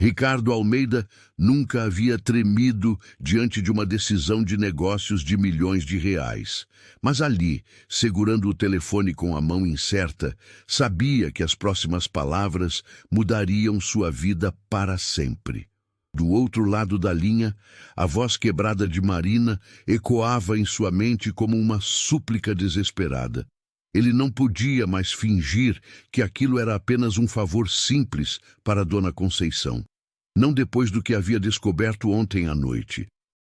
Ricardo Almeida nunca havia tremido diante de uma decisão de negócios de milhões de reais. Mas ali, segurando o telefone com a mão incerta, sabia que as próximas palavras mudariam sua vida para sempre. Do outro lado da linha, a voz quebrada de Marina ecoava em sua mente como uma súplica desesperada. Ele não podia mais fingir que aquilo era apenas um favor simples para Dona Conceição. Não depois do que havia descoberto ontem à noite.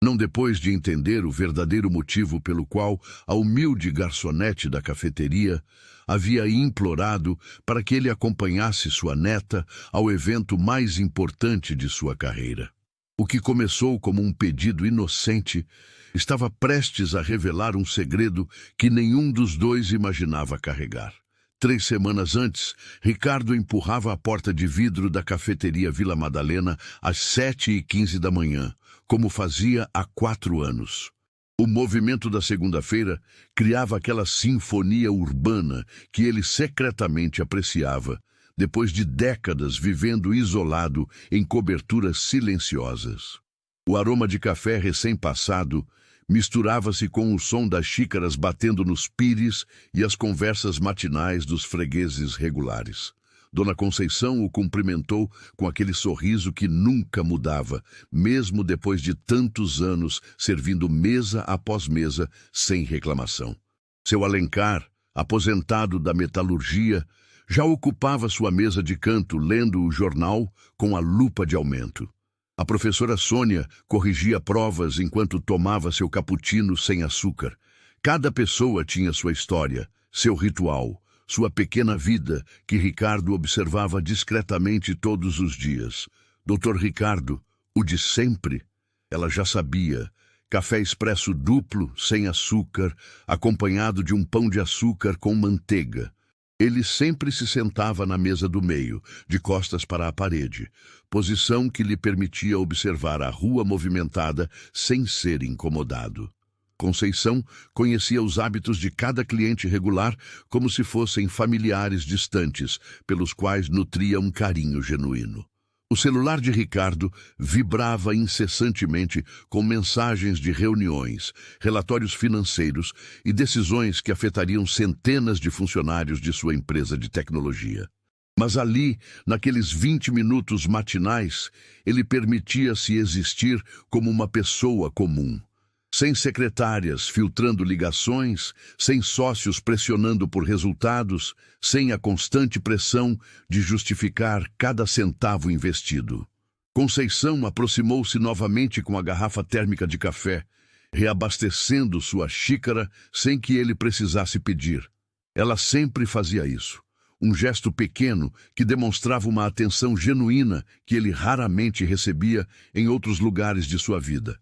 Não depois de entender o verdadeiro motivo pelo qual a humilde garçonete da cafeteria havia implorado para que ele acompanhasse sua neta ao evento mais importante de sua carreira. O que começou como um pedido inocente estava prestes a revelar um segredo que nenhum dos dois imaginava carregar. 3 semanas antes, Ricardo empurrava a porta de vidro da cafeteria Vila Madalena às 7h15 da manhã, como fazia há 4 anos. O movimento da segunda-feira criava aquela sinfonia urbana que ele secretamente apreciava, depois de décadas vivendo isolado em coberturas silenciosas. O aroma de café recém-passado misturava-se com o som das xícaras batendo nos pires e as conversas matinais dos fregueses regulares. Dona Conceição o cumprimentou com aquele sorriso que nunca mudava, mesmo depois de tantos anos servindo mesa após mesa sem reclamação. Seu Alencar, aposentado da metalurgia, já ocupava sua mesa de canto lendo o jornal com a lupa de aumento. A professora Sônia corrigia provas enquanto tomava seu cappuccino sem açúcar. Cada pessoa tinha sua história, seu ritual, sua pequena vida que Ricardo observava discretamente todos os dias. Doutor Ricardo, o de sempre, ela já sabia. Café expresso duplo, sem açúcar, acompanhado de um pão de açúcar com manteiga. Ele sempre se sentava na mesa do meio, de costas para a parede, posição que lhe permitia observar a rua movimentada sem ser incomodado. Conceição conhecia os hábitos de cada cliente regular como se fossem familiares distantes, pelos quais nutria um carinho genuíno. O celular de Ricardo vibrava incessantemente com mensagens de reuniões, relatórios financeiros e decisões que afetariam centenas de funcionários de sua empresa de tecnologia. Mas ali, naqueles 20 minutos matinais, ele permitia-se existir como uma pessoa comum. Sem secretárias filtrando ligações, sem sócios pressionando por resultados, sem a constante pressão de justificar cada centavo investido. Conceição aproximou-se novamente com a garrafa térmica de café, reabastecendo sua xícara sem que ele precisasse pedir. Ela sempre fazia isso. Um gesto pequeno que demonstrava uma atenção genuína que ele raramente recebia em outros lugares de sua vida.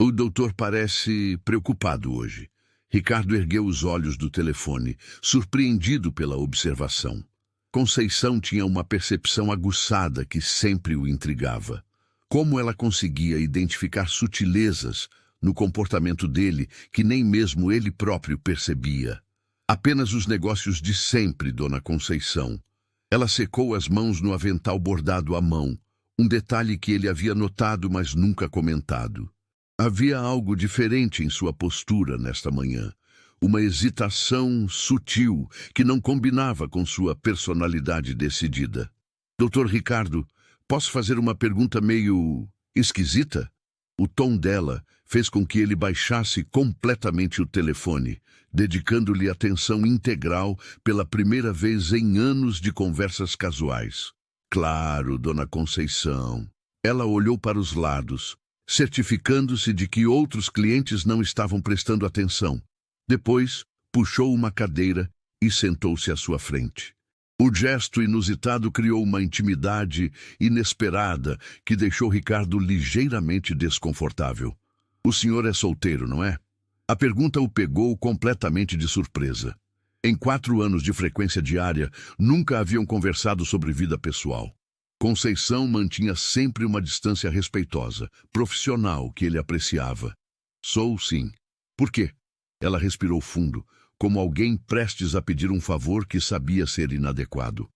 O doutor parece preocupado hoje. Ricardo ergueu os olhos do telefone, surpreendido pela observação. Conceição tinha uma percepção aguçada que sempre o intrigava. Como ela conseguia identificar sutilezas no comportamento dele que nem mesmo ele próprio percebia? Apenas os negócios de sempre, Dona Conceição. Ela secou as mãos no avental bordado à mão, um detalhe que ele havia notado, mas nunca comentado. Havia algo diferente em sua postura nesta manhã, uma hesitação sutil que não combinava com sua personalidade decidida. Doutor Ricardo, posso fazer uma pergunta meio esquisita? O tom dela fez com que ele baixasse completamente o telefone, dedicando-lhe atenção integral pela primeira vez em anos de conversas casuais. Claro, Dona Conceição. Ela olhou para os lados, certificando-se de que outros clientes não estavam prestando atenção. Depois, puxou uma cadeira e sentou-se à sua frente. O gesto inusitado criou uma intimidade inesperada que deixou Ricardo ligeiramente desconfortável. O senhor é solteiro, não é? A pergunta o pegou completamente de surpresa. Em 4 anos de frequência diária, nunca haviam conversado sobre vida pessoal. Conceição mantinha sempre uma distância respeitosa, profissional, que ele apreciava. Sou, sim. Por quê? Ela respirou fundo, como alguém prestes a pedir um favor que sabia ser inadequado.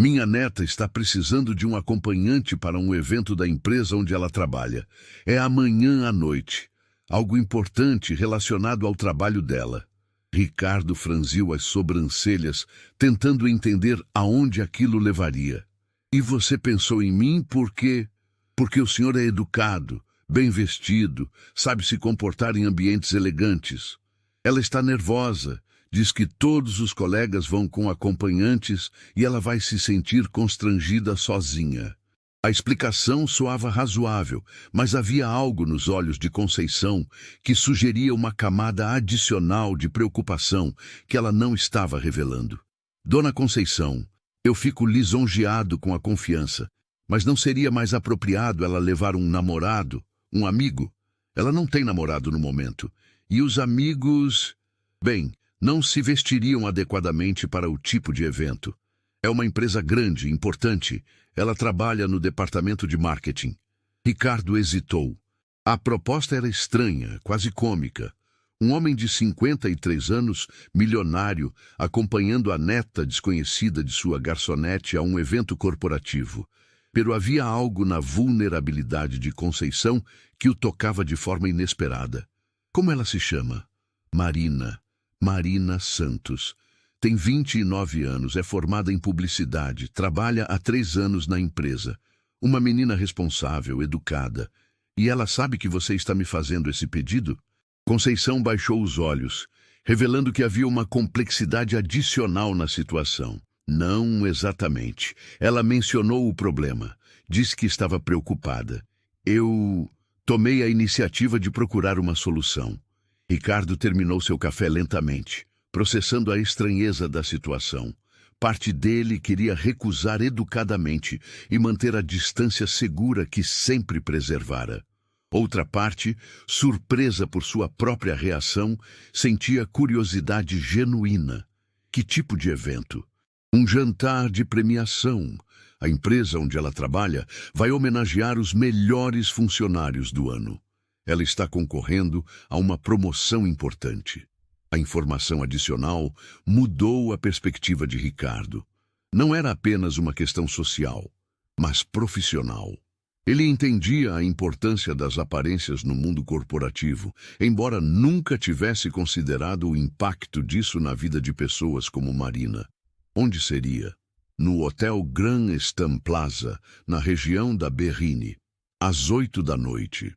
Minha neta está precisando de um acompanhante para um evento da empresa onde ela trabalha. É amanhã à noite. Algo importante relacionado ao trabalho dela. Ricardo franziu as sobrancelhas, tentando entender aonde aquilo levaria. E você pensou em mim porque... Porque o senhor é educado, bem vestido, sabe se comportar em ambientes elegantes. Ela está nervosa, diz que todos os colegas vão com acompanhantes e ela vai se sentir constrangida sozinha. A explicação soava razoável, mas havia algo nos olhos de Conceição que sugeria uma camada adicional de preocupação que ela não estava revelando. Dona Conceição, eu fico lisonjeado com a confiança, mas não seria mais apropriado ela levar um namorado, um amigo? Ela não tem namorado no momento. E os amigos... Bem, não se vestiriam adequadamente para o tipo de evento. É uma empresa grande, importante. Ela trabalha no departamento de marketing. Ricardo hesitou. A proposta era estranha, quase cômica. Um homem de 53 anos, milionário, acompanhando a neta desconhecida de sua garçonete a um evento corporativo. Pero havia algo na vulnerabilidade de Conceição que o tocava de forma inesperada. Como ela se chama? Marina. Marina Santos. Tem 29 anos, é formada em publicidade, trabalha há 3 anos na empresa. Uma menina responsável, educada. E ela sabe que você está me fazendo esse pedido? Conceição baixou os olhos, revelando que havia uma complexidade adicional na situação. Não exatamente. Ela mencionou o problema. Disse que estava preocupada. Eu tomei a iniciativa de procurar uma solução. Ricardo terminou seu café lentamente, processando a estranheza da situação. Parte dele queria recusar educadamente e manter a distância segura que sempre preservara. Outra parte, surpresa por sua própria reação, sentia curiosidade genuína. Que tipo de evento? Um jantar de premiação. A empresa onde ela trabalha vai homenagear os melhores funcionários do ano. Ela está concorrendo a uma promoção importante. A informação adicional mudou a perspectiva de Ricardo. Não era apenas uma questão social, mas profissional. Ele entendia a importância das aparências no mundo corporativo, embora nunca tivesse considerado o impacto disso na vida de pessoas como Marina. Onde seria? No Hotel Grand Stam Plaza, na região da Berrine, às 8 da noite.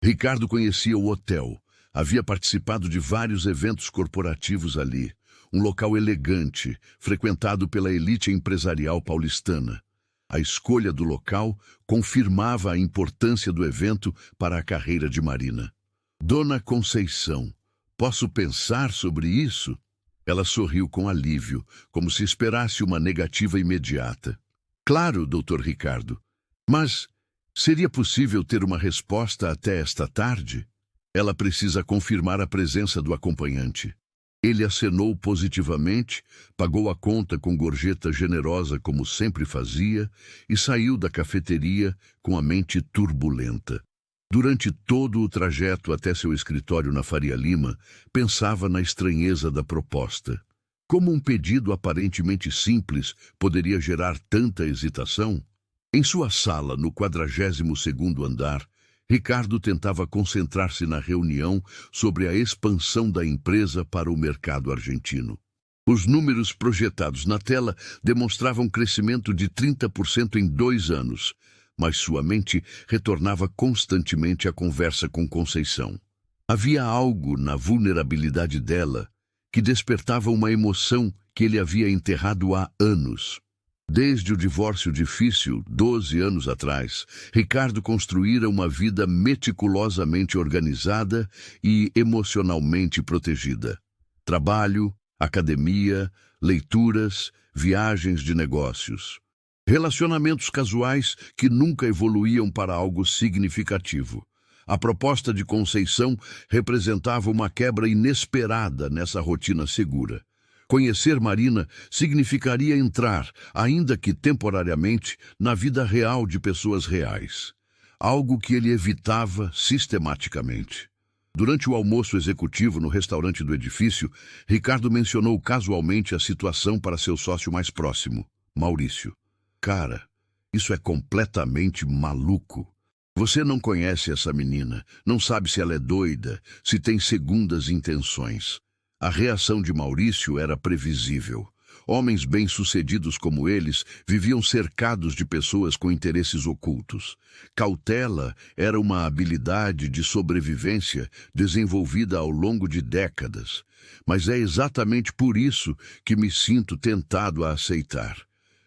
Ricardo conhecia o hotel. Havia participado de vários eventos corporativos ali. Um local elegante, frequentado pela elite empresarial paulistana. A escolha do local confirmava a importância do evento para a carreira de Marina. Dona Conceição, posso pensar sobre isso? Ela sorriu com alívio, como se esperasse uma negativa imediata. Claro, Dr. Ricardo. Mas seria possível ter uma resposta até esta tarde? Ela precisa confirmar a presença do acompanhante. Ele acenou positivamente, pagou a conta com gorjeta generosa como sempre fazia e saiu da cafeteria com a mente turbulenta. Durante todo o trajeto até seu escritório na Faria Lima, pensava na estranheza da proposta. Como um pedido aparentemente simples poderia gerar tanta hesitação? Em sua sala, no 42º andar, Ricardo tentava concentrar-se na reunião sobre a expansão da empresa para o mercado argentino. Os números projetados na tela demonstravam crescimento de 30% em 2 anos, mas sua mente retornava constantemente à conversa com Conceição. Havia algo na vulnerabilidade dela que despertava uma emoção que ele havia enterrado há anos. Desde o divórcio difícil, 12 anos atrás, Ricardo construíra uma vida meticulosamente organizada e emocionalmente protegida. Trabalho, academia, leituras, viagens de negócios. Relacionamentos casuais que nunca evoluíam para algo significativo. A proposta de Conceição representava uma quebra inesperada nessa rotina segura. Conhecer Marina significaria entrar, ainda que temporariamente, na vida real de pessoas reais. Algo que ele evitava sistematicamente. Durante o almoço executivo no restaurante do edifício, Ricardo mencionou casualmente a situação para seu sócio mais próximo, Maurício. Cara, isso é completamente maluco. Você não conhece essa menina, não sabe se ela é doida, se tem segundas intenções. A reação de Maurício era previsível. Homens bem-sucedidos como eles viviam cercados de pessoas com interesses ocultos. Cautela era uma habilidade de sobrevivência desenvolvida ao longo de décadas. Mas é exatamente por isso que me sinto tentado a aceitar.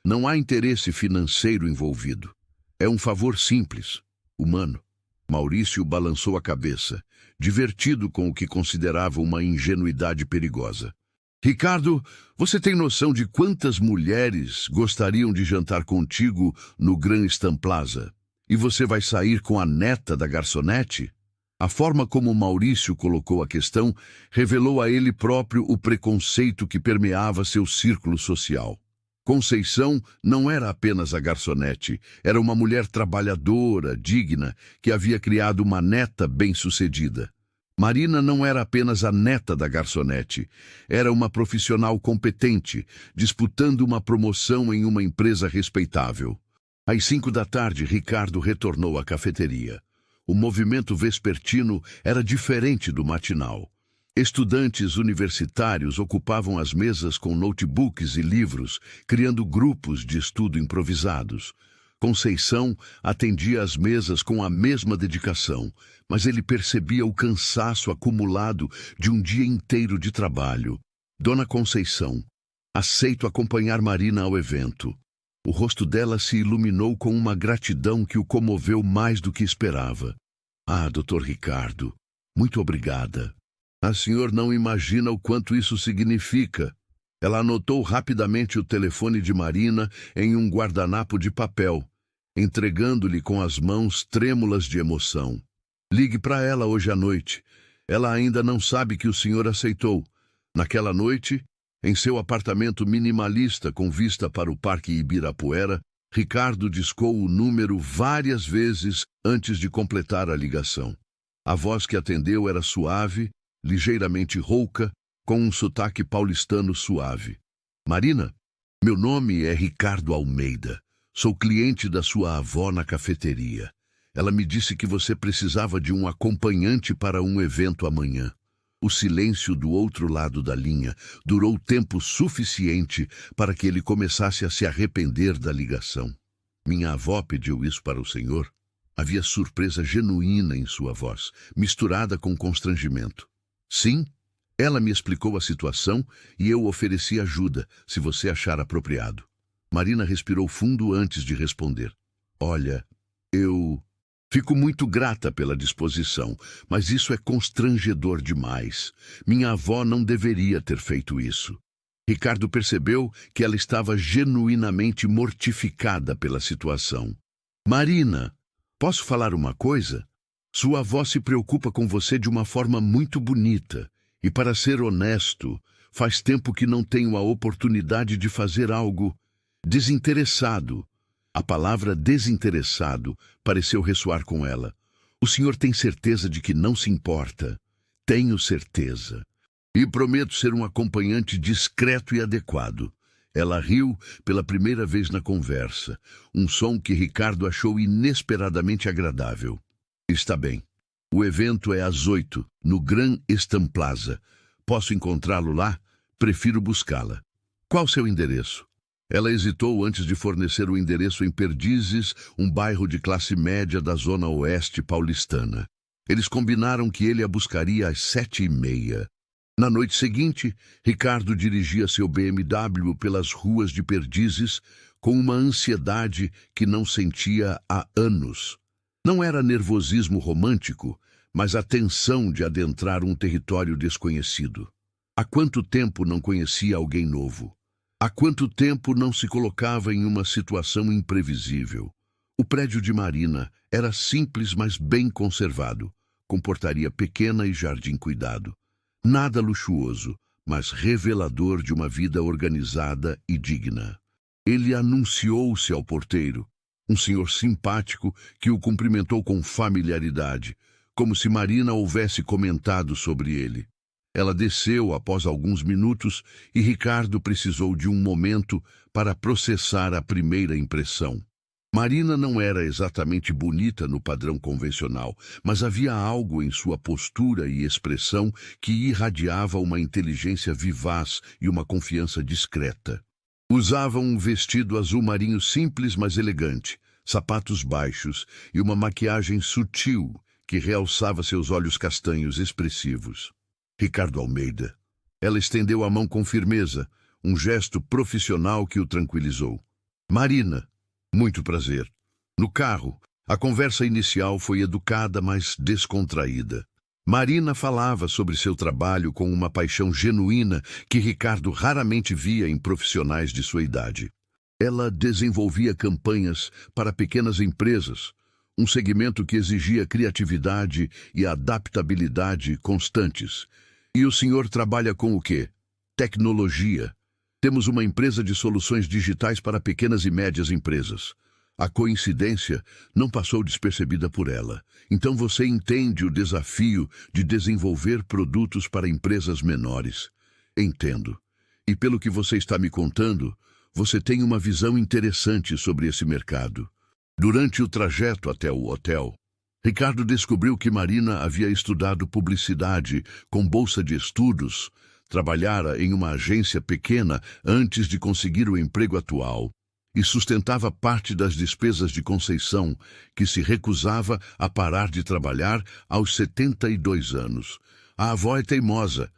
Não há interesse financeiro envolvido. É um favor simples, humano. Maurício balançou a cabeça, divertido com o que considerava uma ingenuidade perigosa. Ricardo, você tem noção de quantas mulheres gostariam de jantar contigo no Grand Stam Plaza? E você vai sair com a neta da garçonete? A forma como Maurício colocou a questão revelou a ele próprio o preconceito que permeava seu círculo social. Conceição não era apenas a garçonete, era uma mulher trabalhadora, digna, que havia criado uma neta bem-sucedida. Marina não era apenas a neta da garçonete, era uma profissional competente, disputando uma promoção em uma empresa respeitável. Às 5 da tarde, Ricardo retornou à cafeteria. O movimento vespertino era diferente do matinal. Estudantes universitários ocupavam as mesas com notebooks e livros, criando grupos de estudo improvisados. Conceição atendia às mesas com a mesma dedicação, mas ele percebia o cansaço acumulado de um dia inteiro de trabalho. Dona Conceição, aceito acompanhar Marina ao evento. O rosto dela se iluminou com uma gratidão que o comoveu mais do que esperava. Ah, Dr. Ricardo, muito obrigada. A senhor não imagina o quanto isso significa. Ela anotou rapidamente o telefone de Marina em um guardanapo de papel, entregando-lhe com as mãos trêmulas de emoção. Ligue para ela hoje à noite. Ela ainda não sabe que o senhor aceitou. Naquela noite, em seu apartamento minimalista com vista para o Parque Ibirapuera, Ricardo discou o número várias vezes antes de completar a ligação. A voz que atendeu era suave, ligeiramente rouca, com um sotaque paulistano suave. Marina, meu nome é Ricardo Almeida. Sou cliente da sua avó na cafeteria. Ela me disse que você precisava de um acompanhante para um evento amanhã. O silêncio do outro lado da linha durou tempo suficiente para que ele começasse a se arrepender da ligação. Minha avó pediu isso para o senhor? Havia surpresa genuína em sua voz, misturada com constrangimento. Sim, ela me explicou a situação e eu ofereci ajuda, se você achar apropriado. Marina respirou fundo antes de responder. Olha, eu fico muito grata pela disposição, mas isso é constrangedor demais. Minha avó não deveria ter feito isso. Ricardo percebeu que ela estava genuinamente mortificada pela situação. Marina, posso falar uma coisa? Sua avó se preocupa com você de uma forma muito bonita. E para ser honesto, faz tempo que não tenho a oportunidade de fazer algo desinteressado. A palavra desinteressado pareceu ressoar com ela. O senhor tem certeza de que não se importa? Tenho certeza. E prometo ser um acompanhante discreto e adequado. Ela riu pela primeira vez na conversa, um som que Ricardo achou inesperadamente agradável. Está bem. O evento é às 8, no Grand Stam Plaza. Posso encontrá-lo lá? Prefiro buscá-la. Qual seu endereço? Ela hesitou antes de fornecer o endereço em Perdizes, um bairro de classe média da zona oeste paulistana. Eles combinaram que ele a buscaria às 7h30. Na noite seguinte, Ricardo dirigia seu BMW pelas ruas de Perdizes com uma ansiedade que não sentia há anos. Não era nervosismo romântico, mas a tensão de adentrar um território desconhecido. Há quanto tempo não conhecia alguém novo? Há quanto tempo não se colocava em uma situação imprevisível? O prédio de Marina era simples, mas bem conservado, com portaria pequena e jardim cuidado. Nada luxuoso, mas revelador de uma vida organizada e digna. Ele anunciou-se ao porteiro, um senhor simpático que o cumprimentou com familiaridade, como se Marina houvesse comentado sobre ele. Ela desceu após alguns minutos e Ricardo precisou de um momento para processar a primeira impressão. Marina não era exatamente bonita no padrão convencional, mas havia algo em sua postura e expressão que irradiava uma inteligência vivaz e uma confiança discreta. Usava um vestido azul marinho simples, mas elegante, sapatos baixos e uma maquiagem sutil que realçava seus olhos castanhos expressivos. Ricardo Almeida. Ela estendeu a mão com firmeza, um gesto profissional que o tranquilizou. Marina. Muito prazer. No carro, a conversa inicial foi educada, mas descontraída. Marina falava sobre seu trabalho com uma paixão genuína que Ricardo raramente via em profissionais de sua idade. Ela desenvolvia campanhas para pequenas empresas, um segmento que exigia criatividade e adaptabilidade constantes. E o senhor trabalha com o quê? Tecnologia. Temos uma empresa de soluções digitais para pequenas e médias empresas. A coincidência não passou despercebida por ela. Então você entende o desafio de desenvolver produtos para empresas menores. Entendo. E pelo que você está me contando, você tem uma visão interessante sobre esse mercado. Durante o trajeto até o hotel, Ricardo descobriu que Marina havia estudado publicidade com bolsa de estudos, trabalhara em uma agência pequena antes de conseguir o emprego atual e sustentava parte das despesas de Conceição, que se recusava a parar de trabalhar aos 72 anos. A avó é teimosa,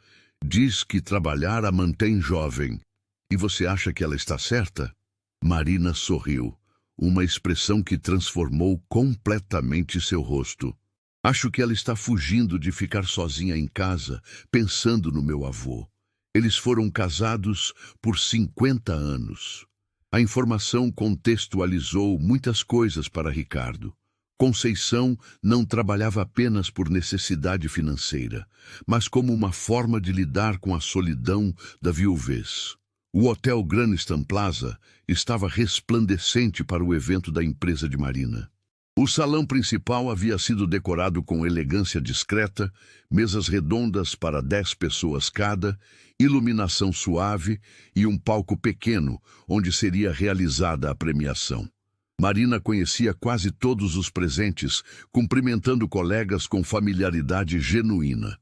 diz que trabalhar a mantém jovem. E você acha que ela está certa? Marina sorriu, uma expressão que transformou completamente seu rosto. Acho que ela está fugindo de ficar sozinha em casa, pensando no meu avô. Eles foram casados por 50 anos. A informação contextualizou muitas coisas para Ricardo. Conceição não trabalhava apenas por necessidade financeira, mas como uma forma de lidar com a solidão da viuvez. O Hotel Graniston Plaza estava resplandecente para o evento da empresa de Marina. O salão principal havia sido decorado com elegância discreta, mesas redondas para 10 pessoas cada, iluminação suave e um palco pequeno, onde seria realizada a premiação. Marina conhecia quase todos os presentes, cumprimentando colegas com familiaridade genuína.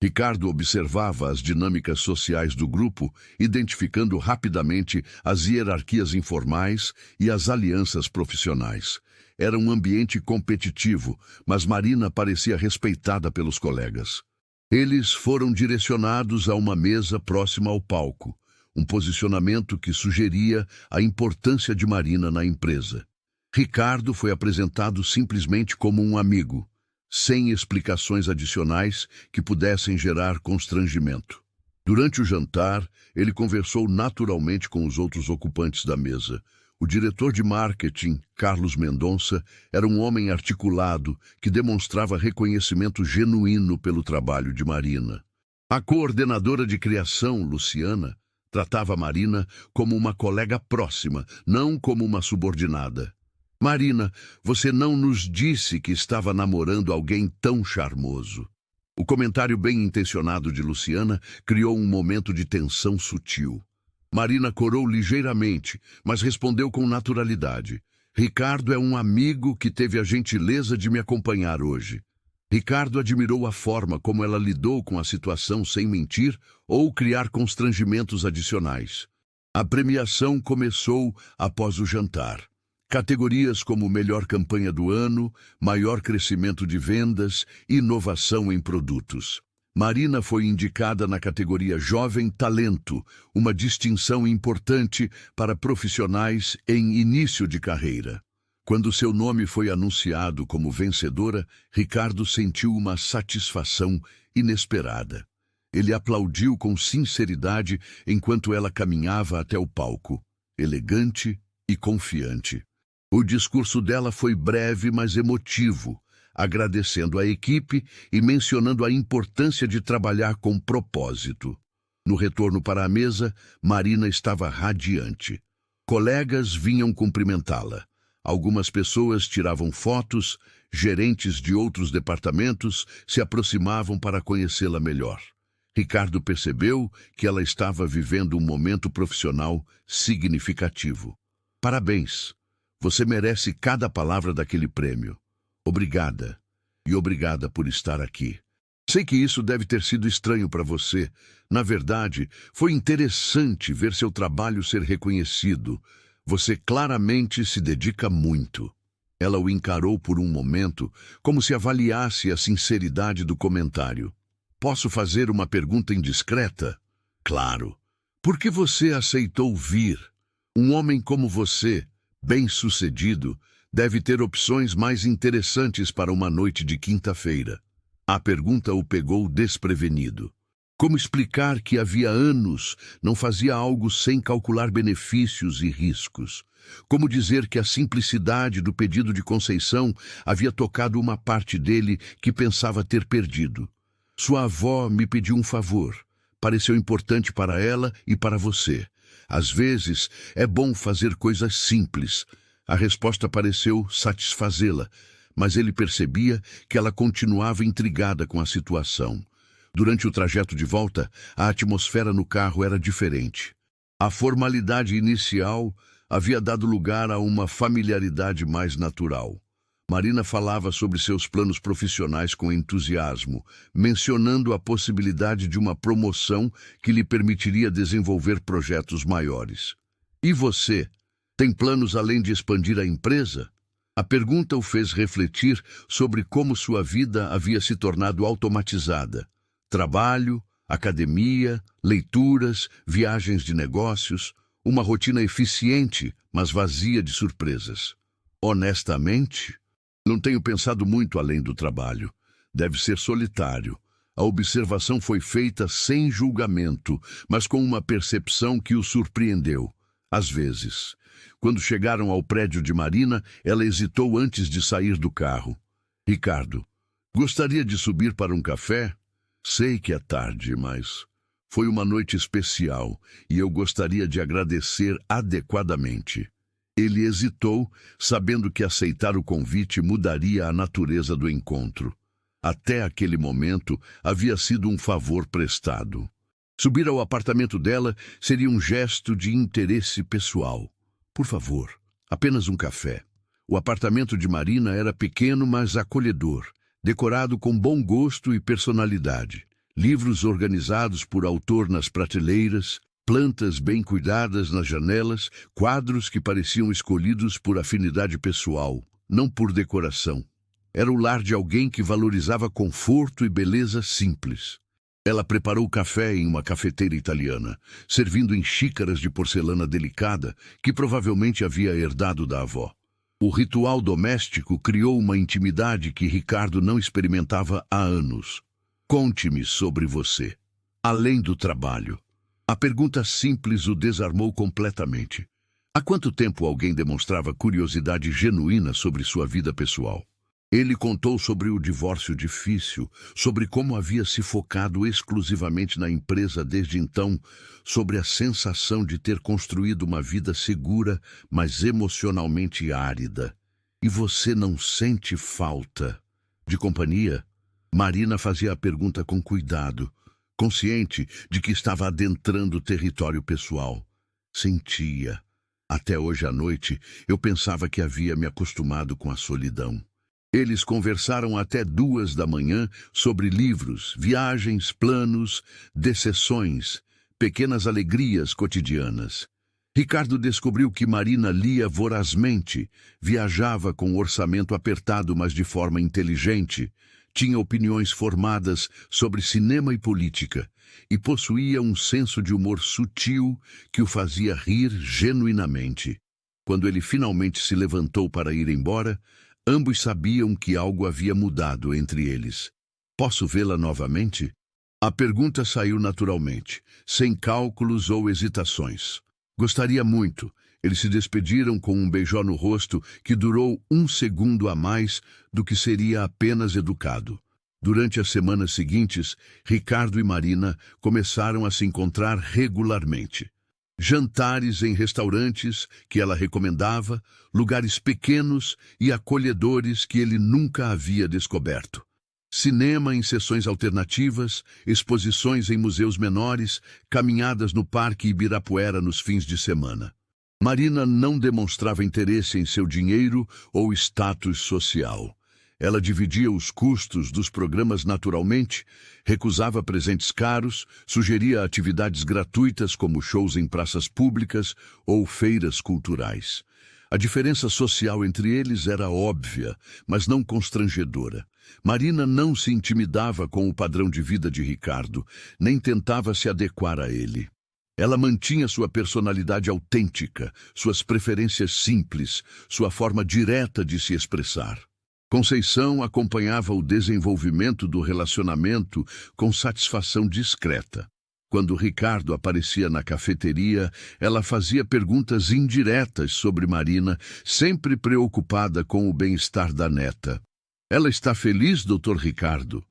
Ricardo observava as dinâmicas sociais do grupo, identificando rapidamente as hierarquias informais e as alianças profissionais. Era um ambiente competitivo, mas Marina parecia respeitada pelos colegas. Eles foram direcionados a uma mesa próxima ao palco, um posicionamento que sugeria a importância de Marina na empresa. Ricardo foi apresentado simplesmente como um amigo, sem explicações adicionais que pudessem gerar constrangimento. Durante o jantar, ele conversou naturalmente com os outros ocupantes da mesa. O diretor de marketing, Carlos Mendonça, era um homem articulado que demonstrava reconhecimento genuíno pelo trabalho de Marina. A coordenadora de criação, Luciana, tratava Marina como uma colega próxima, não como uma subordinada. Marina, você não nos disse que estava namorando alguém tão charmoso. O comentário bem-intencionado de Luciana criou um momento de tensão sutil. Marina corou ligeiramente, mas respondeu com naturalidade. Ricardo é um amigo que teve a gentileza de me acompanhar hoje. Ricardo admirou a forma como ela lidou com a situação sem mentir ou criar constrangimentos adicionais. A premiação começou após o jantar. Categorias como melhor campanha do ano, maior crescimento de vendas e inovação em produtos. Marina foi indicada na categoria Jovem Talento, uma distinção importante para profissionais em início de carreira. Quando seu nome foi anunciado como vencedora, Ricardo sentiu uma satisfação inesperada. Ele aplaudiu com sinceridade enquanto ela caminhava até o palco, elegante e confiante. O discurso dela foi breve, mas emotivo, agradecendo a equipe e mencionando a importância de trabalhar com propósito. No retorno para a mesa, Marina estava radiante. Colegas vinham cumprimentá-la. Algumas pessoas tiravam fotos, gerentes de outros departamentos se aproximavam para conhecê-la melhor. Ricardo percebeu que ela estava vivendo um momento profissional significativo. Parabéns! Você merece cada palavra daquele prêmio. Obrigada. E obrigada por estar aqui. Sei que isso deve ter sido estranho para você. Na verdade, foi interessante ver seu trabalho ser reconhecido. Você claramente se dedica muito. Ela o encarou por um momento, como se avaliasse a sinceridade do comentário. Posso fazer uma pergunta indiscreta? Claro. Por que você aceitou vir? Um homem como você, bem-sucedido, deve ter opções mais interessantes para uma noite de quinta-feira. A pergunta o pegou desprevenido. Como explicar que havia anos não fazia algo sem calcular benefícios e riscos? Como dizer que a simplicidade do pedido de Conceição havia tocado uma parte dele que pensava ter perdido? Sua avó me pediu um favor. Pareceu importante para ela e para você. Às vezes, é bom fazer coisas simples. A resposta pareceu satisfazê-la, mas ele percebia que ela continuava intrigada com a situação. Durante o trajeto de volta, a atmosfera no carro era diferente. A formalidade inicial havia dado lugar a uma familiaridade mais natural. Marina falava sobre seus planos profissionais com entusiasmo, mencionando a possibilidade de uma promoção que lhe permitiria desenvolver projetos maiores. E você? Tem planos além de expandir a empresa? A pergunta o fez refletir sobre como sua vida havia se tornado automatizada. Trabalho, academia, leituras, viagens de negócios, uma rotina eficiente, mas vazia de surpresas. Honestamente, não tenho pensado muito além do trabalho. Deve ser solitário. A observação foi feita sem julgamento, mas com uma percepção que o surpreendeu. Às vezes, quando chegaram ao prédio de Marina, ela hesitou antes de sair do carro. Ricardo, gostaria de subir para um café? Sei que é tarde, mas foi uma noite especial e eu gostaria de agradecer adequadamente. Ele hesitou, sabendo que aceitar o convite mudaria a natureza do encontro. Até aquele momento, havia sido um favor prestado. Subir ao apartamento dela seria um gesto de interesse pessoal. Por favor, apenas um café. O apartamento de Marina era pequeno, mas acolhedor, decorado com bom gosto e personalidade. Livros organizados por autor nas prateleiras, plantas bem cuidadas nas janelas, quadros que pareciam escolhidos por afinidade pessoal, não por decoração. Era o lar de alguém que valorizava conforto e beleza simples. Ela preparou café em uma cafeteira italiana, servindo em xícaras de porcelana delicada que provavelmente havia herdado da avó. O ritual doméstico criou uma intimidade que Ricardo não experimentava há anos. Conte-me sobre você. Além do trabalho. A pergunta simples o desarmou completamente. Há quanto tempo alguém demonstrava curiosidade genuína sobre sua vida pessoal? Ele contou sobre o divórcio difícil, sobre como havia se focado exclusivamente na empresa desde então, sobre a sensação de ter construído uma vida segura, mas emocionalmente árida. E você não sente falta de companhia? Marina fazia a pergunta com cuidado, consciente de que estava adentrando território pessoal. Sentia. Até hoje à noite, eu pensava que havia me acostumado com a solidão. Eles conversaram até 2 da manhã sobre livros, viagens, planos, decepções, pequenas alegrias cotidianas. Ricardo descobriu que Marina lia vorazmente, viajava com orçamento apertado, mas de forma inteligente, tinha opiniões formadas sobre cinema e política, e possuía um senso de humor sutil que o fazia rir genuinamente. Quando ele finalmente se levantou para ir embora, ambos sabiam que algo havia mudado entre eles. Posso vê-la novamente? A pergunta saiu naturalmente, sem cálculos ou hesitações. Gostaria muito. Eles se despediram com um beijão no rosto que durou 1 segundo a mais do que seria apenas educado. Durante as semanas seguintes, Ricardo e Marina começaram a se encontrar regularmente. Jantares em restaurantes que ela recomendava, lugares pequenos e acolhedores que ele nunca havia descoberto. Cinema em sessões alternativas, exposições em museus menores, caminhadas no Parque Ibirapuera nos fins de semana. Marina não demonstrava interesse em seu dinheiro ou status social. Ela dividia os custos dos programas naturalmente, recusava presentes caros, sugeria atividades gratuitas como shows em praças públicas ou feiras culturais. A diferença social entre eles era óbvia, mas não constrangedora. Marina não se intimidava com o padrão de vida de Ricardo, nem tentava se adequar a ele. Ela mantinha sua personalidade autêntica, suas preferências simples, sua forma direta de se expressar. Conceição acompanhava o desenvolvimento do relacionamento com satisfação discreta. Quando Ricardo aparecia na cafeteria, ela fazia perguntas indiretas sobre Marina, sempre preocupada com o bem-estar da neta. "Ela está feliz, Dr. Ricardo?"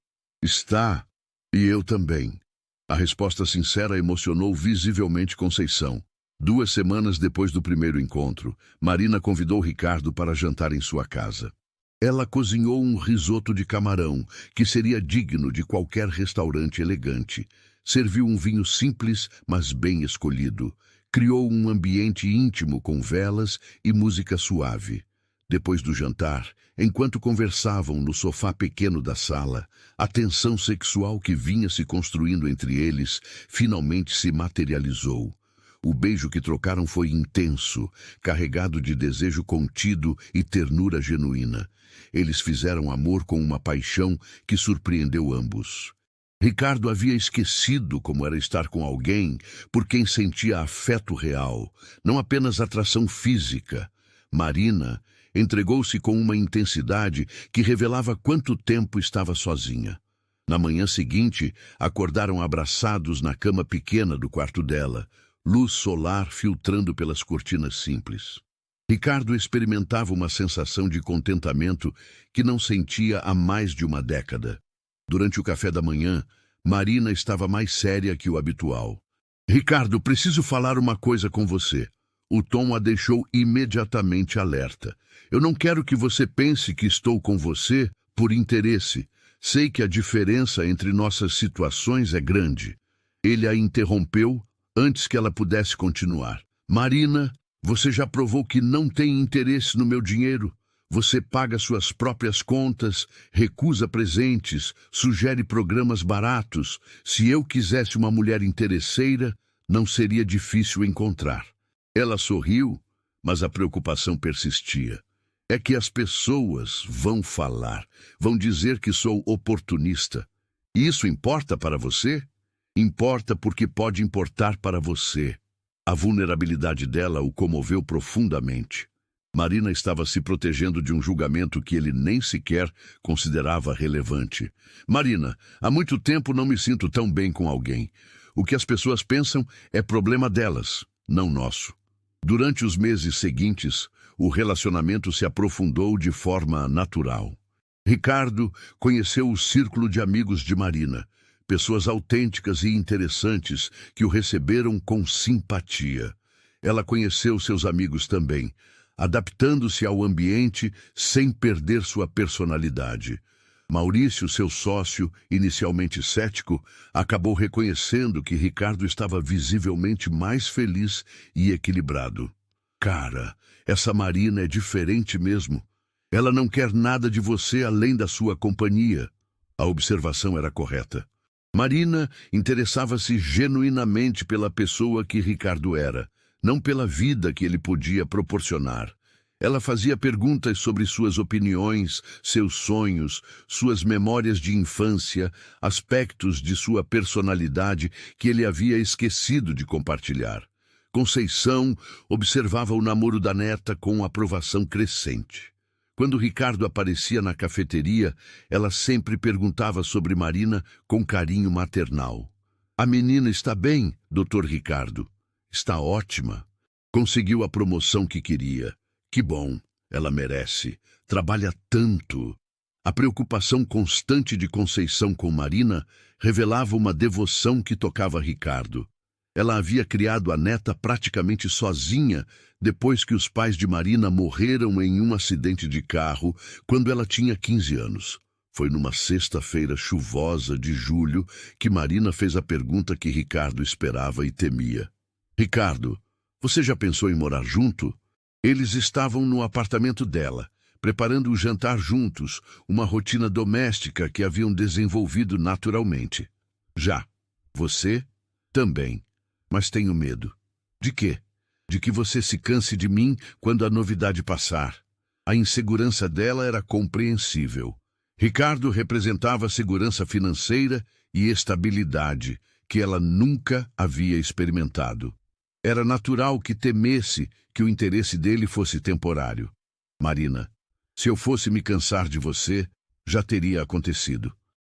"Está, e eu também." A resposta sincera emocionou visivelmente Conceição. 2 semanas depois do primeiro encontro, Marina convidou Ricardo para jantar em sua casa. Ela cozinhou um risoto de camarão, que seria digno de qualquer restaurante elegante. Serviu um vinho simples, mas bem escolhido. Criou um ambiente íntimo com velas e música suave. Depois do jantar, enquanto conversavam no sofá pequeno da sala, a tensão sexual que vinha se construindo entre eles finalmente se materializou. O beijo que trocaram foi intenso, carregado de desejo contido e ternura genuína. Eles fizeram amor com uma paixão que surpreendeu ambos. Ricardo havia esquecido como era estar com alguém por quem sentia afeto real, não apenas atração física. Marina entregou-se com uma intensidade que revelava quanto tempo estava sozinha. Na manhã seguinte, acordaram abraçados na cama pequena do quarto dela, luz solar filtrando pelas cortinas simples. Ricardo experimentava uma sensação de contentamento que não sentia há mais de uma década. Durante o café da manhã, Marina estava mais séria que o habitual. "Ricardo, preciso falar uma coisa com você." O tom a deixou imediatamente alerta. "Eu não quero que você pense que estou com você por interesse. Sei que a diferença entre nossas situações é grande." Ele a interrompeu antes que ela pudesse continuar. "Marina, você já provou que não tem interesse no meu dinheiro. Você paga suas próprias contas, recusa presentes, sugere programas baratos. Se eu quisesse uma mulher interesseira, não seria difícil encontrar." Ela sorriu, mas a preocupação persistia. "É que as pessoas vão falar, vão dizer que sou oportunista. E isso importa para você?" "Importa porque pode importar para você." A vulnerabilidade dela o comoveu profundamente. Marina estava se protegendo de um julgamento que ele nem sequer considerava relevante. "Marina, há muito tempo não me sinto tão bem com alguém. O que as pessoas pensam é problema delas, não nosso." Durante os meses seguintes, o relacionamento se aprofundou de forma natural. Ricardo conheceu o círculo de amigos de Marina, pessoas autênticas e interessantes que o receberam com simpatia. Ela conheceu seus amigos também, adaptando-se ao ambiente sem perder sua personalidade. Maurício, seu sócio, inicialmente cético, acabou reconhecendo que Ricardo estava visivelmente mais feliz e equilibrado. "Cara, essa Marina é diferente mesmo. Ela não quer nada de você além da sua companhia." A observação era correta. Marina interessava-se genuinamente pela pessoa que Ricardo era, não pela vida que ele podia proporcionar. Ela fazia perguntas sobre suas opiniões, seus sonhos, suas memórias de infância, aspectos de sua personalidade que ele havia esquecido de compartilhar. Conceição observava o namoro da neta com aprovação crescente. Quando Ricardo aparecia na cafeteria, ela sempre perguntava sobre Marina com carinho maternal. "A menina está bem, Dr. Ricardo?" "Está ótima. Conseguiu a promoção que queria." "Que bom, ela merece. Trabalha tanto." A preocupação constante de Conceição com Marina revelava uma devoção que tocava Ricardo. Ela havia criado a neta praticamente sozinha depois que os pais de Marina morreram em um acidente de carro quando ela tinha 15 anos. Foi numa sexta-feira chuvosa de julho que Marina fez a pergunta que Ricardo esperava e temia. Ricardo, você já pensou em morar junto? Eles estavam no apartamento dela, preparando o jantar juntos, uma rotina doméstica que haviam desenvolvido naturalmente. Já. Você? Também. Mas tenho medo. De quê? De que você se canse de mim quando a novidade passar. A insegurança dela era compreensível. Ricardo representava segurança financeira e estabilidade que ela nunca havia experimentado. Era natural que temesse que o interesse dele fosse temporário. Marina, se eu fosse me cansar de você, já teria acontecido.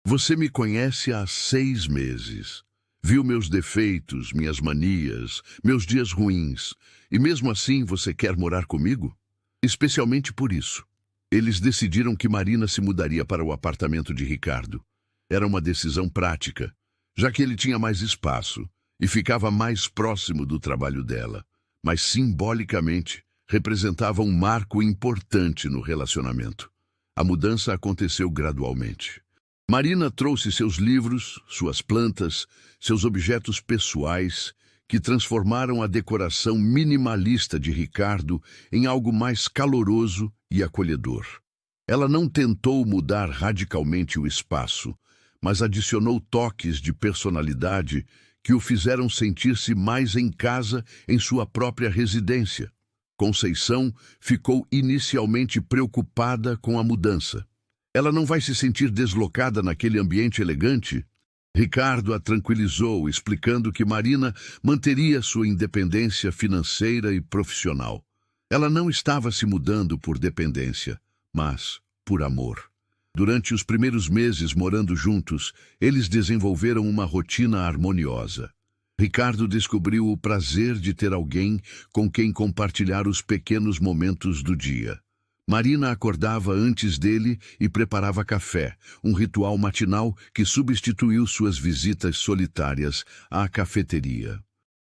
Você me conhece há 6 meses. Viu meus defeitos, minhas manias, meus dias ruins. E mesmo assim você quer morar comigo? Especialmente por isso. Eles decidiram que Marina se mudaria para o apartamento de Ricardo. Era uma decisão prática, já que ele tinha mais espaço e ficava mais próximo do trabalho dela, mas simbolicamente representava um marco importante no relacionamento. A mudança aconteceu gradualmente. Marina trouxe seus livros, suas plantas, seus objetos pessoais, que transformaram a decoração minimalista de Ricardo em algo mais caloroso e acolhedor. Ela não tentou mudar radicalmente o espaço, mas adicionou toques de personalidade que o fizeram sentir-se mais em casa em sua própria residência. Conceição ficou inicialmente preocupada com a mudança. Ela não vai se sentir deslocada naquele ambiente elegante? Ricardo a tranquilizou, explicando que Marina manteria sua independência financeira e profissional. Ela não estava se mudando por dependência, mas por amor. Durante os primeiros meses morando juntos, eles desenvolveram uma rotina harmoniosa. Ricardo descobriu o prazer de ter alguém com quem compartilhar os pequenos momentos do dia. Marina acordava antes dele e preparava café, um ritual matinal que substituiu suas visitas solitárias à cafeteria.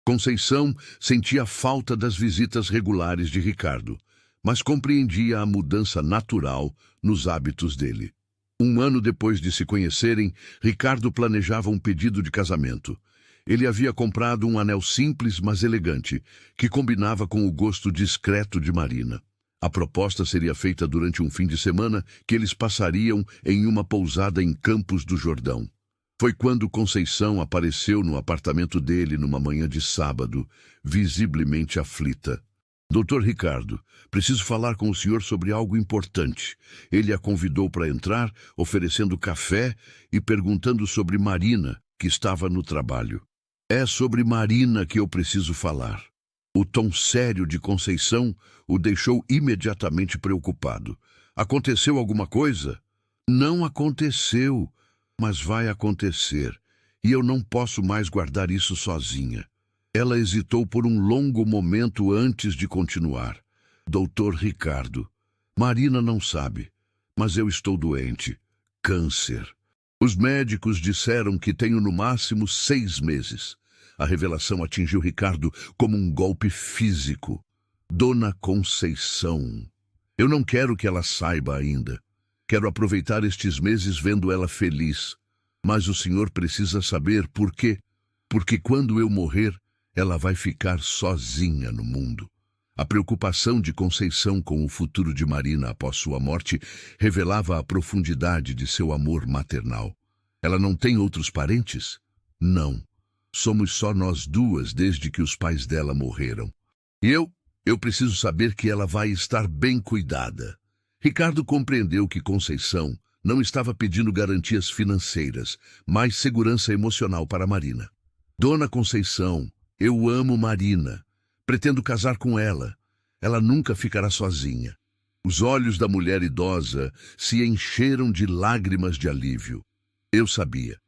Conceição sentia falta das visitas regulares de Ricardo, mas compreendia a mudança natural nos hábitos dele. 1 ano depois de se conhecerem, Ricardo planejava um pedido de casamento. Ele havia comprado um anel simples, mas elegante, que combinava com o gosto discreto de Marina. A proposta seria feita durante um fim de semana que eles passariam em uma pousada em Campos do Jordão. Foi quando Conceição apareceu no apartamento dele numa manhã de sábado, visivelmente aflita. Doutor Ricardo, preciso falar com o senhor sobre algo importante. Ele a convidou para entrar, oferecendo café e perguntando sobre Marina, que estava no trabalho. É sobre Marina que eu preciso falar. O tom sério de Conceição o deixou imediatamente preocupado. Aconteceu alguma coisa? Não aconteceu, mas vai acontecer, e eu não posso mais guardar isso sozinha. Ela hesitou por um longo momento antes de continuar. Doutor Ricardo, Marina não sabe, mas eu estou doente. Câncer. Os médicos disseram que tenho no máximo 6 meses. A revelação atingiu Ricardo como um golpe físico. Dona Conceição. Eu não quero que ela saiba ainda. Quero aproveitar estes meses vendo ela feliz. Mas o senhor precisa saber por quê. Porque quando eu morrer, ela vai ficar sozinha no mundo. A preocupação de Conceição com o futuro de Marina após sua morte revelava a profundidade de seu amor maternal. Ela não tem outros parentes? Não. Somos só nós duas desde que os pais dela morreram. E eu preciso saber que ela vai estar bem cuidada. Ricardo compreendeu que Conceição não estava pedindo garantias financeiras, mas segurança emocional para Marina. Dona Conceição, eu amo Marina. Pretendo casar com ela. Ela nunca ficará sozinha. Os olhos da mulher idosa se encheram de lágrimas de alívio. Eu sabia.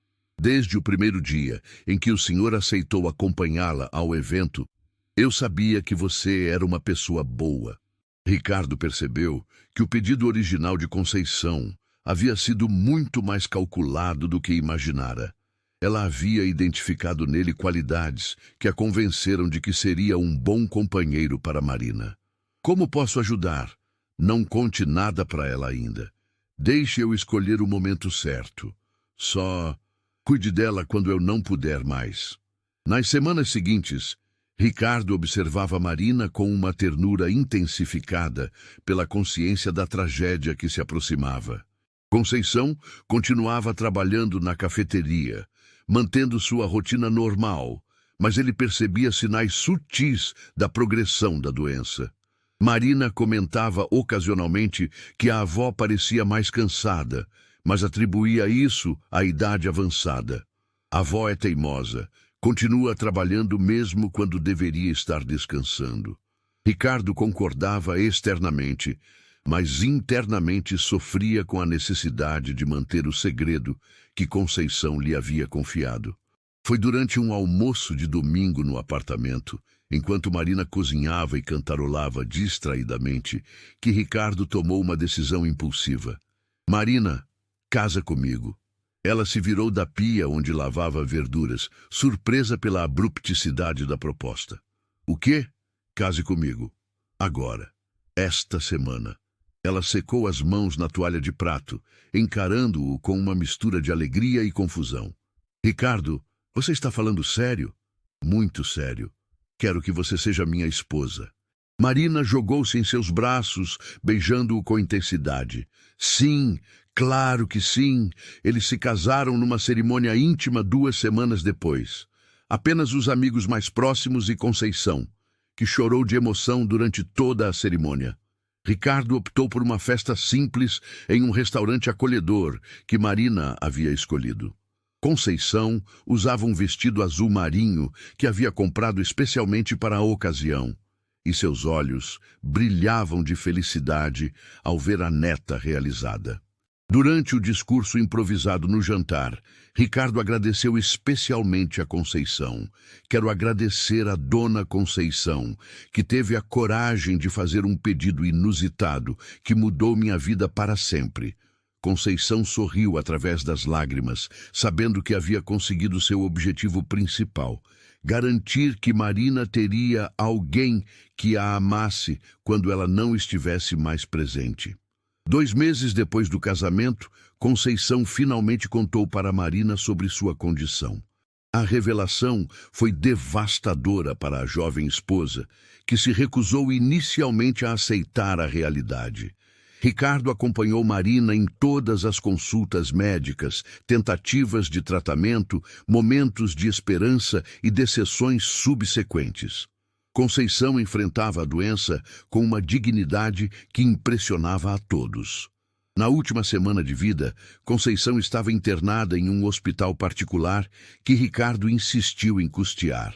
Desde o primeiro dia em que o senhor aceitou acompanhá-la ao evento, eu sabia que você era uma pessoa boa. Ricardo percebeu que o pedido original de Conceição havia sido muito mais calculado do que imaginara. Ela havia identificado nele qualidades que a convenceram de que seria um bom companheiro para Marina. Como posso ajudar? Não conte nada para ela ainda. Deixe eu escolher o momento certo. Só cuide dela quando eu não puder mais. Nas semanas seguintes, Ricardo observava Marina com uma ternura intensificada pela consciência da tragédia que se aproximava. Conceição continuava trabalhando na cafeteria, mantendo sua rotina normal, mas ele percebia sinais sutis da progressão da doença. Marina comentava ocasionalmente que a avó parecia mais cansada, mas atribuía isso à idade avançada. A avó é teimosa, continua trabalhando mesmo quando deveria estar descansando. Ricardo concordava externamente, mas internamente sofria com a necessidade de manter o segredo que Conceição lhe havia confiado. Foi durante um almoço de domingo no apartamento, enquanto Marina cozinhava e cantarolava distraidamente, que Ricardo tomou uma decisão impulsiva. Marina, casa comigo. Ela se virou da pia onde lavava verduras, surpresa pela abrupticidade da proposta. O quê? Case comigo. Agora. Esta semana. Ela secou as mãos na toalha de prato, encarando-o com uma mistura de alegria e confusão. Ricardo, você está falando sério? Muito sério. Quero que você seja minha esposa. Marina jogou-se em seus braços, beijando-o com intensidade. Sim, claro que sim. Eles se casaram numa cerimônia íntima 2 semanas depois. Apenas os amigos mais próximos e Conceição, que chorou de emoção durante toda a cerimônia. Ricardo optou por uma festa simples em um restaurante acolhedor que Marina havia escolhido. Conceição usava um vestido azul marinho que havia comprado especialmente para a ocasião, e seus olhos brilhavam de felicidade ao ver a neta realizada. Durante o discurso improvisado no jantar, Ricardo agradeceu especialmente a Conceição. Quero agradecer a Dona Conceição, que teve a coragem de fazer um pedido inusitado que mudou minha vida para sempre. Conceição sorriu através das lágrimas, sabendo que havia conseguido seu objetivo principal, garantir que Marina teria alguém que a amasse quando ela não estivesse mais presente. 2 meses depois do casamento, Conceição finalmente contou para Marina sobre sua condição. A revelação foi devastadora para a jovem esposa, que se recusou inicialmente a aceitar a realidade. Ricardo acompanhou Marina em todas as consultas médicas, tentativas de tratamento, momentos de esperança e decepções subsequentes. Conceição enfrentava a doença com uma dignidade que impressionava a todos. Na última semana de vida, Conceição estava internada em um hospital particular que Ricardo insistiu em custear.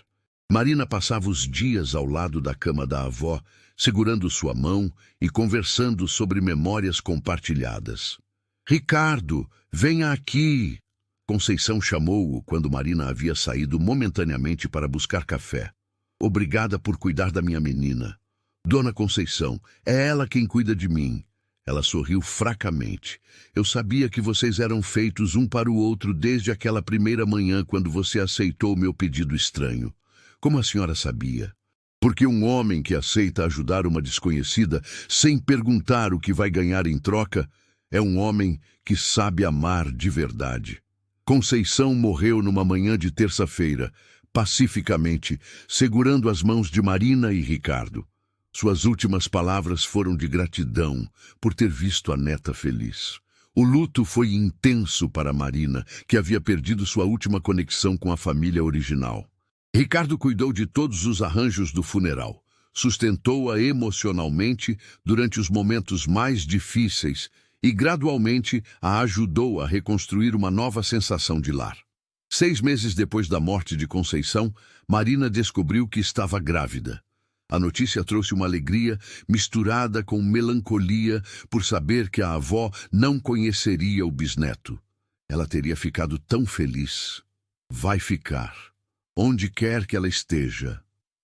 Marina passava os dias ao lado da cama da avó, segurando sua mão e conversando sobre memórias compartilhadas. Ricardo, venha aqui! Conceição chamou-o quando Marina havia saído momentaneamente para buscar café. Obrigada por cuidar da minha menina. Dona Conceição, é ela quem cuida de mim. Ela sorriu fracamente. Eu sabia que vocês eram feitos um para o outro desde aquela primeira manhã quando você aceitou meu pedido estranho. Como a senhora sabia? Porque um homem que aceita ajudar uma desconhecida sem perguntar o que vai ganhar em troca é um homem que sabe amar de verdade. Conceição morreu numa manhã de terça-feira, pacificamente, segurando as mãos de Marina e Ricardo. Suas últimas palavras foram de gratidão por ter visto a neta feliz. O luto foi intenso para Marina, que havia perdido sua última conexão com a família original. Ricardo cuidou de todos os arranjos do funeral, sustentou-a emocionalmente durante os momentos mais difíceis e gradualmente a ajudou a reconstruir uma nova sensação de lar. 6 meses depois da morte de Conceição, Marina descobriu que estava grávida. A notícia trouxe uma alegria misturada com melancolia por saber que a avó não conheceria o bisneto. Ela teria ficado tão feliz. Vai ficar, onde quer que ela esteja.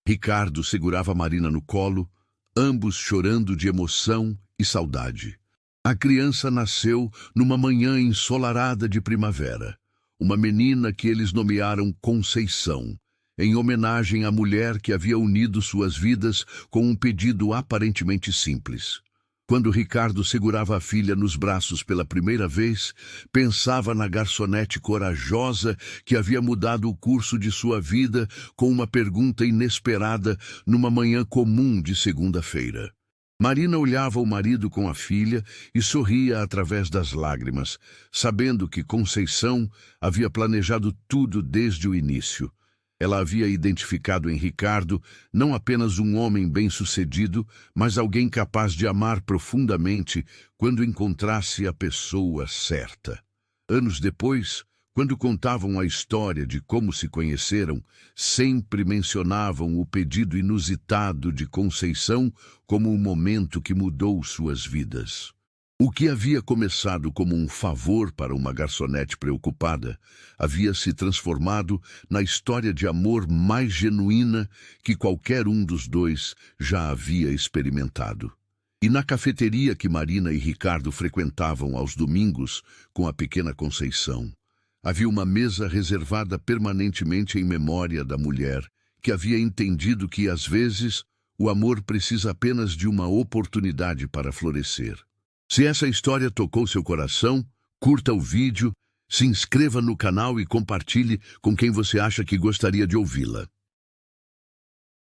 Ricardo segurava Marina no colo, ambos chorando de emoção e saudade. A criança nasceu numa manhã ensolarada de primavera. Uma menina que eles nomearam Conceição, em homenagem à mulher que havia unido suas vidas com um pedido aparentemente simples. Quando Ricardo segurava a filha nos braços pela primeira vez, pensava na garçonete corajosa que havia mudado o curso de sua vida com uma pergunta inesperada numa manhã comum de segunda-feira. Marina olhava o marido com a filha e sorria através das lágrimas, sabendo que Conceição havia planejado tudo desde o início. Ela havia identificado em Ricardo não apenas um homem bem-sucedido, mas alguém capaz de amar profundamente quando encontrasse a pessoa certa. Anos depois, quando contavam a história de como se conheceram, sempre mencionavam o pedido inusitado de Conceição como um momento que mudou suas vidas. O que havia começado como um favor para uma garçonete preocupada havia se transformado na história de amor mais genuína que qualquer um dos dois já havia experimentado. E na cafeteria que Marina e Ricardo frequentavam aos domingos com a pequena Conceição, havia uma mesa reservada permanentemente em memória da mulher que havia entendido que, às vezes, o amor precisa apenas de uma oportunidade para florescer. Se essa história tocou seu coração, curta o vídeo, se inscreva no canal e compartilhe com quem você acha que gostaria de ouvi-la.